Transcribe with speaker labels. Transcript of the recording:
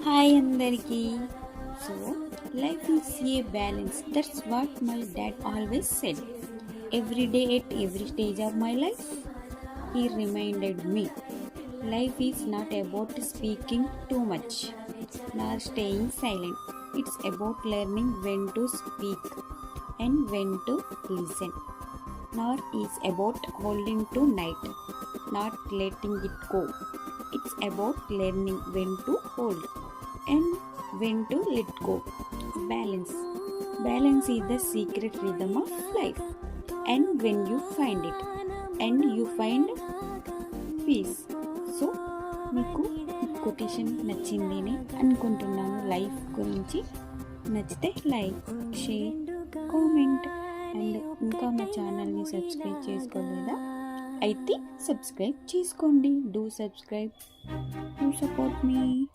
Speaker 1: Hi Andariki. So, life is a balance. That's what my dad always said. Every day at every stage of my life, he reminded me life is not about speaking too much nor staying silent. It's about learning when to speak and when to listen. Nor is about holding to night, not letting it go. It's about learning when to hold and when to let go. Balance. Balance is the secret rhythm of life. And when you find it, and you find peace. So మీకు ఈ quotation నచ్చిందని అనుకుంటున్నాను. Life గురించి నచ్చితే like, share, comment and ఇంకా మా ఛానల్ని subscribe చేసుకోలేదా అయితే సబ్స్క్రైబ్ చేసుకోండి. Do subscribe, do support me.